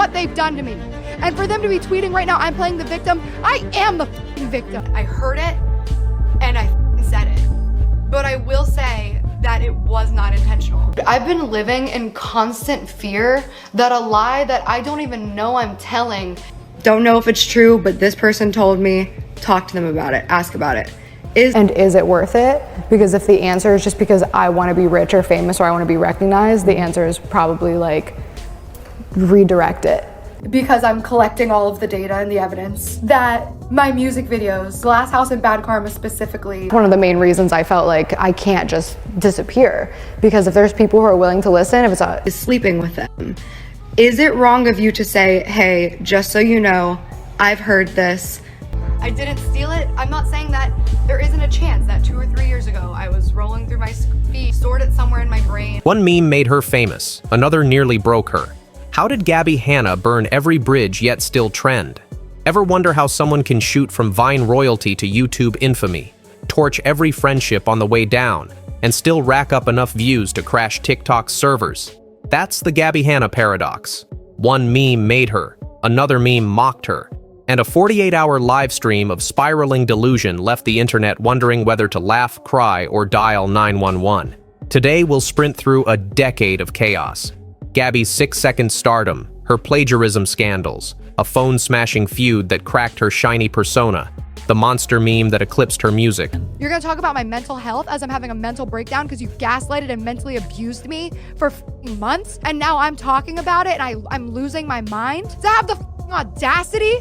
what they've done to me. And for them to be tweeting right now, I'm playing the victim, I am the victim. I heard it and I said it. But I will say that it was not intentional. I've been living in constant fear that a lie that I don't even know I'm telling, don't know if it's true, but this person told me, talk to them about it, ask about it. Is it worth it? Because if the answer is just because I want to be rich or famous or I want to be recognized, the answer is probably like, redirect it. Because I'm collecting all of the data and the evidence that my music videos, Glass House and Bad Karma specifically. One of the main reasons I felt like I can't just disappear, because if there's people who are willing to listen, if it's is sleeping with them. Is it wrong of you to say, hey, just so you know, I've heard this. I didn't steal it. I'm not saying that there isn't a chance that 2 or 3 years ago I was rolling through my feed, stored it somewhere in my brain. One meme made her famous, another nearly broke her. How did Gabbie Hanna burn every bridge yet still trend? Ever wonder how someone can shoot from Vine royalty to YouTube infamy, torch every friendship on the way down, and still rack up enough views to crash TikTok's servers? That's the Gabbie Hanna paradox. One meme made her, another meme mocked her, and a 48-hour live stream of spiraling delusion left the internet wondering whether to laugh, cry, or dial 911. Today, we'll sprint through a decade of chaos. Gabbie's 6-second stardom, her plagiarism scandals, a phone-smashing feud that cracked her shiny persona, the monster meme that eclipsed her music. You're gonna talk about my mental health as I'm having a mental breakdown because you gaslighted and mentally abused me for months, and now I'm talking about it and I'm losing my mind? To have the audacity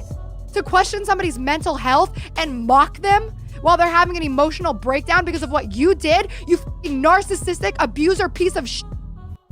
to question somebody's mental health and mock them while they're having an emotional breakdown because of what you did, you narcissistic abuser piece of shit.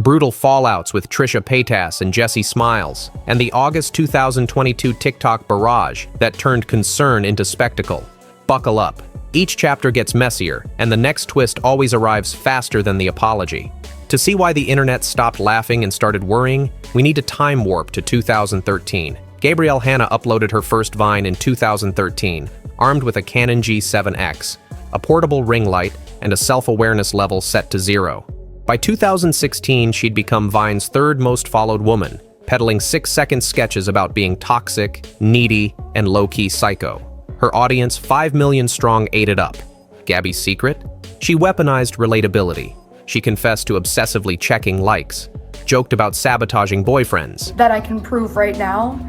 Brutal fallouts with Trisha Paytas and Jessie Smiles, and the August 2022 TikTok barrage that turned concern into spectacle. Buckle up. Each chapter gets messier, and the next twist always arrives faster than the apology. To see why the internet stopped laughing and started worrying, we need a time warp to 2013. Gabbie Hanna uploaded her first Vine in 2013, armed with a Canon G7X, a portable ring light, and a self-awareness level set to 0. By 2016, she'd become Vine's third most followed woman, peddling 6-second sketches about being toxic, needy, and low-key psycho. Her audience, 5 million strong, ate it up. Gabbie's secret? She weaponized relatability. She confessed to obsessively checking likes, joked about sabotaging boyfriends. That I can prove right now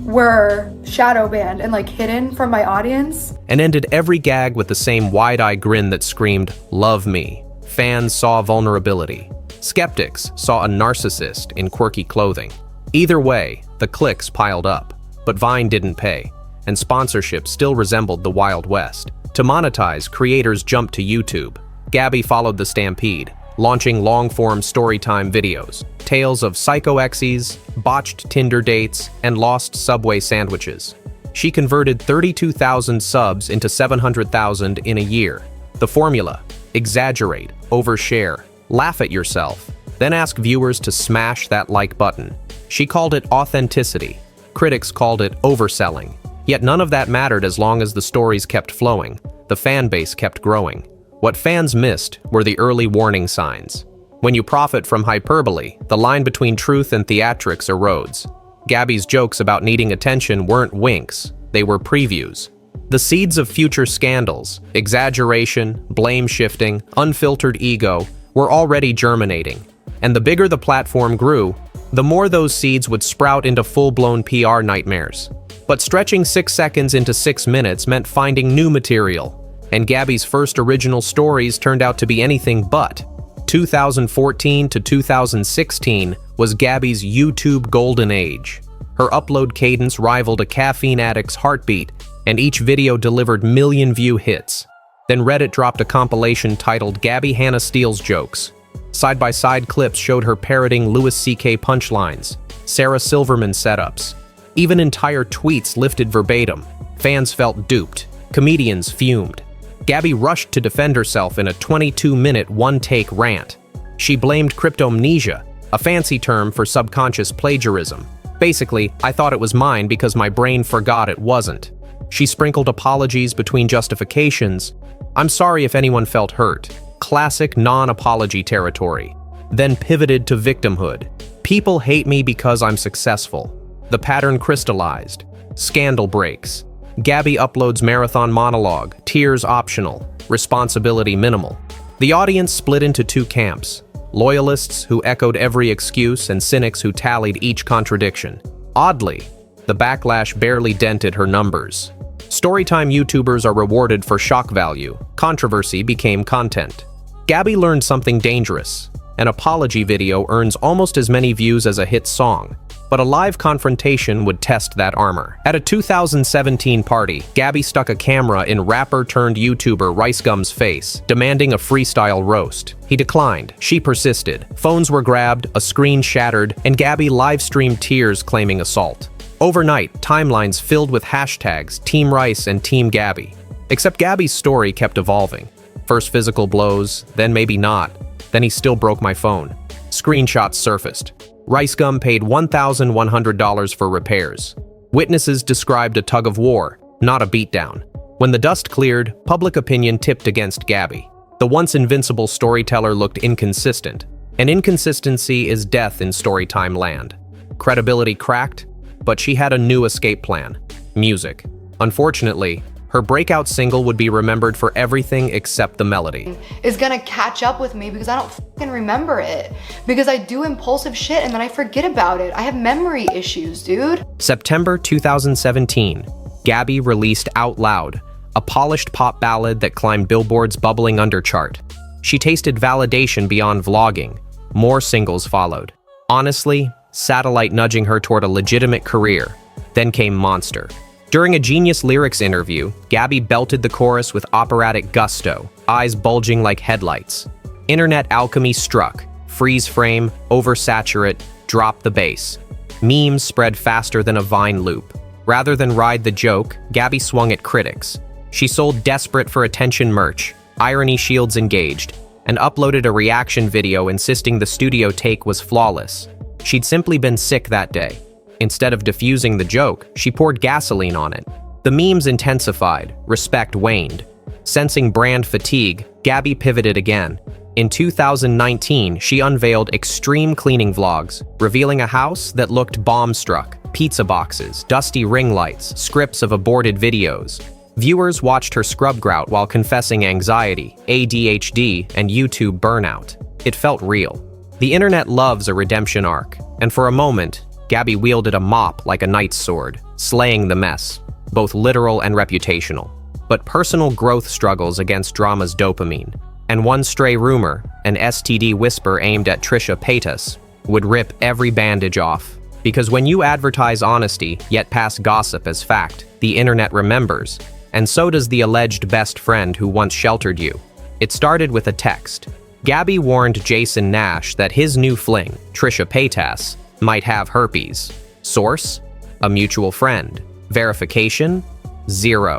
were shadow banned and hidden from my audience. And ended every gag with the same wide-eyed grin that screamed, "Love me." Fans saw vulnerability. Skeptics saw a narcissist in quirky clothing. Either way, the clicks piled up. But Vine didn't pay, and sponsorship still resembled the Wild West. To monetize, creators jumped to YouTube. Gabbie followed the stampede, launching long-form storytime videos, tales of psycho exes, botched Tinder dates, and lost Subway sandwiches. She converted 32,000 subs into 700,000 in a year. The formula: exaggerate, overshare, laugh at yourself, then ask viewers to smash that like button. She called it authenticity. Critics called it overselling. Yet none of that mattered as long as the stories kept flowing. The fan base kept growing. What fans missed were the early warning signs. When you profit from hyperbole, the line between truth and theatrics erodes. Gabbie's jokes about needing attention weren't winks, they were previews. The seeds of future scandals, exaggeration, blame shifting, unfiltered ego, were already germinating. And the bigger the platform grew, the more those seeds would sprout into full-blown PR nightmares. But stretching 6 seconds into 6 minutes meant finding new material. And Gabbie's first original stories turned out to be anything but. 2014 to 2016 was Gabbie's YouTube golden age. Her upload cadence rivaled a caffeine addict's heartbeat, and each video delivered million-view hits. Then Reddit dropped a compilation titled Gabbie Hanna Steals Jokes. Side-by-side clips showed her parroting Louis C.K. punchlines, Sarah Silverman setups. Even entire tweets lifted verbatim. Fans felt duped. Comedians fumed. Gabbie rushed to defend herself in a 22-minute one-take rant. She blamed cryptomnesia, a fancy term for subconscious plagiarism. Basically, I thought it was mine because my brain forgot it wasn't. She sprinkled apologies between justifications. I'm sorry if anyone felt hurt. Classic non-apology territory. Then pivoted to victimhood. People hate me because I'm successful. The pattern crystallized. Scandal breaks. Gabbie uploads marathon monologue, tears optional, responsibility minimal. The audience split into two camps: loyalists who echoed every excuse and cynics who tallied each contradiction. Oddly, the backlash barely dented her numbers. Storytime YouTubers are rewarded for shock value. Controversy became content. Gabbie learned something dangerous. An apology video earns almost as many views as a hit song, but a live confrontation would test that armor. At a 2017 party, Gabbie stuck a camera in rapper-turned-YouTuber RiceGum's face, demanding a freestyle roast. He declined. She persisted. Phones were grabbed, a screen shattered, and Gabbie live-streamed tears claiming assault. Overnight, timelines filled with hashtags Team Rice and Team Gabbie. Except Gabbie's story kept evolving. First physical blows, then maybe not. Then he still broke my phone. Screenshots surfaced. RiceGum paid $1,100 for repairs. Witnesses described a tug of war, not a beatdown. When the dust cleared, public opinion tipped against Gabbie. The once invincible storyteller looked inconsistent. And inconsistency is death in storytime land. Credibility cracked, but she had a new escape plan: music. Unfortunately, her breakout single would be remembered for everything except the melody. Is gonna catch up with me because I don't fucking remember it. Because I do impulsive shit and then I forget about it. I have memory issues, dude. September 2017, Gabbie released Out Loud, a polished pop ballad that climbed Billboard's bubbling under chart. She tasted validation beyond vlogging. More singles followed. Honestly, satellite nudging her toward a legitimate career. Then came Monster. During a Genius Lyrics interview, Gabbie belted the chorus with operatic gusto, eyes bulging like headlights. Internet alchemy struck. Freeze frame, oversaturate, drop the bass. Memes spread faster than a Vine loop. Rather than ride the joke, Gabbie swung at critics. She sold desperate for attention merch, irony shields engaged, and uploaded a reaction video insisting the studio take was flawless. She'd simply been sick that day. Instead of diffusing the joke, she poured gasoline on it. The memes intensified, respect waned. Sensing brand fatigue, Gabbie pivoted again. In 2019, she unveiled extreme cleaning vlogs, revealing a house that looked bomb-struck, pizza boxes, dusty ring lights, scripts of aborted videos. Viewers watched her scrub grout while confessing anxiety, ADHD, and YouTube burnout. It felt real. The internet loves a redemption arc, and for a moment, Gabbie wielded a mop like a knight's sword, slaying the mess, both literal and reputational. But personal growth struggles against drama's dopamine, and one stray rumor, an STD whisper aimed at Trisha Paytas, would rip every bandage off. Because when you advertise honesty, yet pass gossip as fact, the internet remembers, and so does the alleged best friend who once sheltered you. It started with a text. Gabbie warned Jason Nash that his new fling, Trisha Paytas, might have herpes. Source? A mutual friend. Verification? Zero.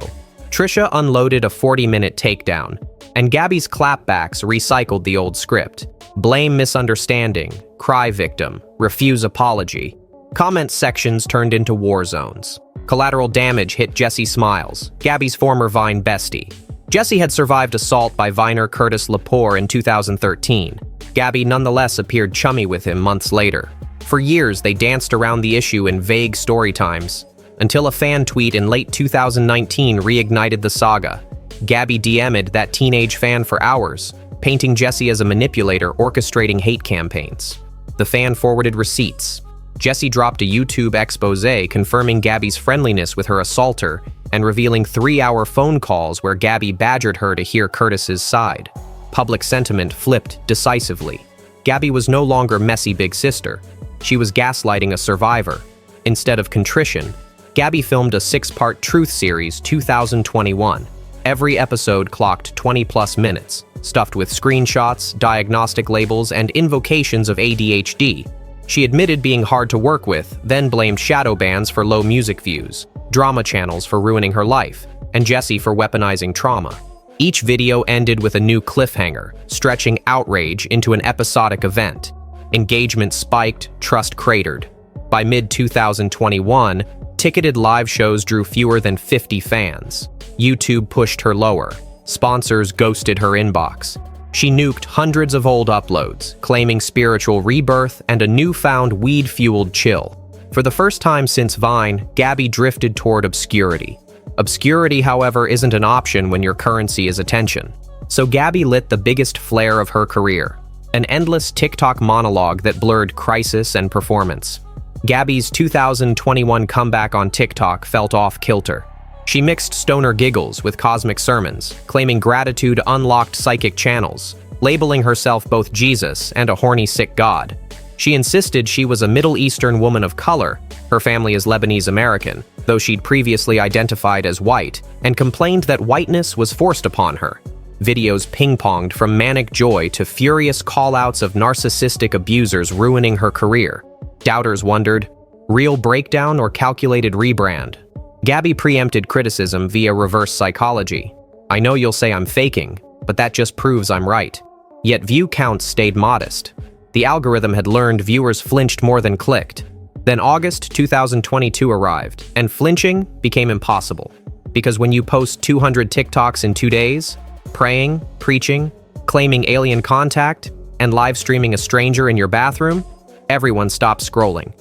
Trisha unloaded a 40-minute takedown, and Gabbie's clapbacks recycled the old script. Blame misunderstanding, cry victim, refuse apology. Comment sections turned into war zones. Collateral damage hit Jesse Smiles, Gabbie's former Vine bestie. Jesse had survived assault by Viner Curtis Lepore in 2013. Gabbie nonetheless appeared chummy with him months later. For years, they danced around the issue in vague story times, until a fan tweet in late 2019 reignited the saga. Gabbie DM'd that teenage fan for hours, painting Jesse as a manipulator orchestrating hate campaigns. The fan forwarded receipts. Jesse dropped a YouTube expose confirming Gabbie's friendliness with her assaulter and revealing 3-hour phone calls where Gabbie badgered her to hear Curtis's side. Public sentiment flipped decisively. Gabbie was no longer messy big sister. She was gaslighting a survivor. Instead of contrition, Gabbie filmed a 6-part Truth Series 2021. Every episode clocked 20-plus minutes, stuffed with screenshots, diagnostic labels, and invocations of ADHD. She admitted being hard to work with, then blamed shadow bans for low music views, drama channels for ruining her life, and Jesse for weaponizing trauma. Each video ended with a new cliffhanger, stretching outrage into an episodic event. Engagement spiked, trust cratered. By mid-2021, ticketed live shows drew fewer than 50 fans. YouTube pushed her lower. Sponsors ghosted her inbox. She nuked hundreds of old uploads, claiming spiritual rebirth and a newfound weed-fueled chill. For the first time since Vine, Gabbie drifted toward obscurity. Obscurity, however, isn't an option when your currency is attention. So Gabbie lit the biggest flare of her career, an endless TikTok monologue that blurred crisis and performance. Gabbie's 2021 comeback on TikTok felt off-kilter. She mixed stoner giggles with cosmic sermons, claiming gratitude unlocked psychic channels, labeling herself both Jesus and a horny sick god. She insisted she was a Middle Eastern woman of color. Her family is Lebanese American, though she'd previously identified as white, and complained that whiteness was forced upon her. Videos ping-ponged from manic joy to furious call-outs of narcissistic abusers ruining her career. Doubters wondered, real breakdown or calculated rebrand? Gabbie preempted criticism via reverse psychology. I know you'll say I'm faking, but that just proves I'm right. Yet view counts stayed modest. The algorithm had learned viewers flinched more than clicked. Then August 2022 arrived, and flinching became impossible. Because when you post 200 TikToks in 2 days, praying, preaching, claiming alien contact, and live streaming a stranger in your bathroom, everyone stops scrolling.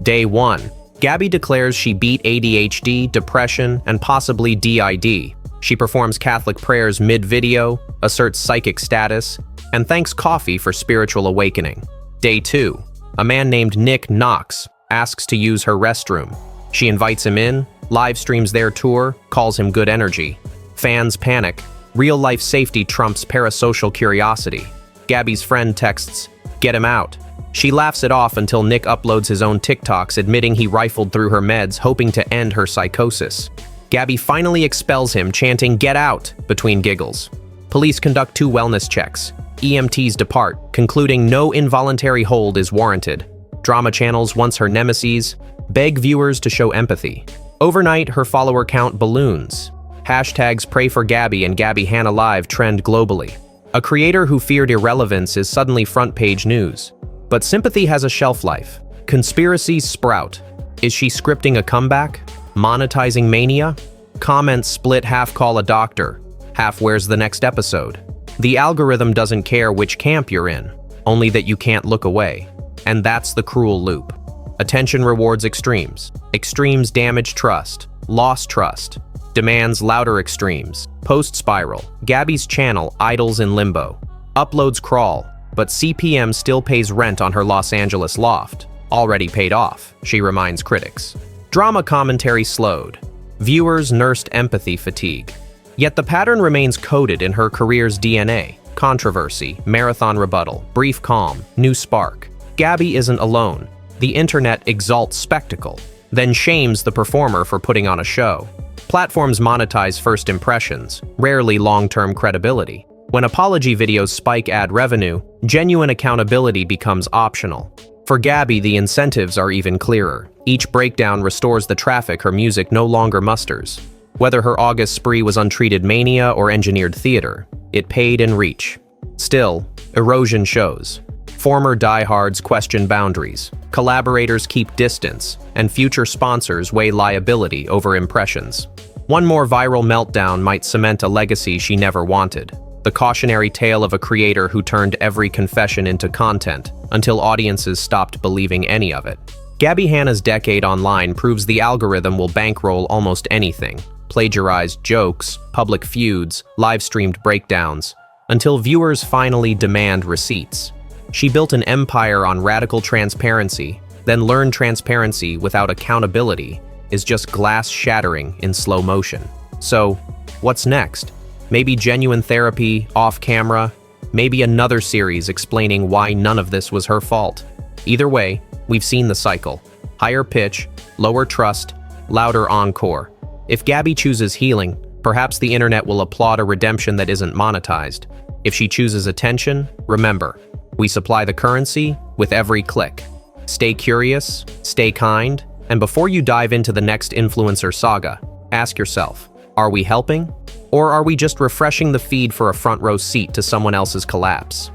Day 1. Gabbie declares she beat ADHD, depression, and possibly DID. She performs Catholic prayers mid-video, asserts psychic status, and thanks coffee for spiritual awakening. Day 2. A man named Nick Knox asks to use her restroom. She invites him in, live streams their tour, calls him good energy. Fans panic. Real-life safety trumps parasocial curiosity. Gabbie's friend texts, "Get him out." She laughs it off until Nick uploads his own TikToks admitting he rifled through her meds hoping to end her psychosis. Gabbie finally expels him, chanting "Get out" between giggles. Police conduct 2 wellness checks. EMTs depart, concluding no involuntary hold is warranted. Drama channels, once her nemesis, beg viewers to show empathy. Overnight, her follower count balloons. Hashtags Pray for Gabbie and Gabbie Hanna Live trend globally. A creator who feared irrelevance is suddenly front-page news. But sympathy has a shelf life. Conspiracies sprout. Is she scripting a comeback? Monetizing mania? Comments split, half call a doctor, half where's the next episode. The algorithm doesn't care which camp you're in, only that you can't look away. And that's the cruel loop. Attention rewards extremes. Extremes damage trust. Lost trust. Demands louder extremes. Post-spiral. Gabbie's channel idles in limbo. Uploads crawl, but CPM still pays rent on her Los Angeles loft. Already paid off, she reminds critics. Drama commentary slowed. Viewers nursed empathy fatigue. Yet the pattern remains coded in her career's DNA. Controversy, marathon rebuttal, brief calm, new spark. Gabbie isn't alone. The internet exalts spectacle, then shames the performer for putting on a show. Platforms monetize first impressions, rarely long-term credibility. When apology videos spike ad revenue, genuine accountability becomes optional. For Gabbie, the incentives are even clearer. Each breakdown restores the traffic her music no longer musters. Whether her August spree was untreated mania or engineered theater, it paid in reach. Still, erosion shows. Former diehards question boundaries, collaborators keep distance, and future sponsors weigh liability over impressions. One more viral meltdown might cement a legacy she never wanted. The cautionary tale of a creator who turned every confession into content until audiences stopped believing any of it. Gabbie Hanna's decade online proves the algorithm will bankroll almost anything. Plagiarized jokes, public feuds, live-streamed breakdowns, until viewers finally demand receipts. She built an empire on radical transparency, then learned transparency without accountability is just glass shattering in slow motion. So, what's next? Maybe genuine therapy, off-camera, maybe another series explaining why none of this was her fault. Either way, we've seen the cycle. Higher pitch, lower trust, louder encore. If Gabbie chooses healing, perhaps the internet will applaud a redemption that isn't monetized. If she chooses attention, remember, we supply the currency with every click. Stay curious, stay kind, and before you dive into the next influencer saga, ask yourself, are we helping? Or are we just refreshing the feed for a front row seat to someone else's collapse?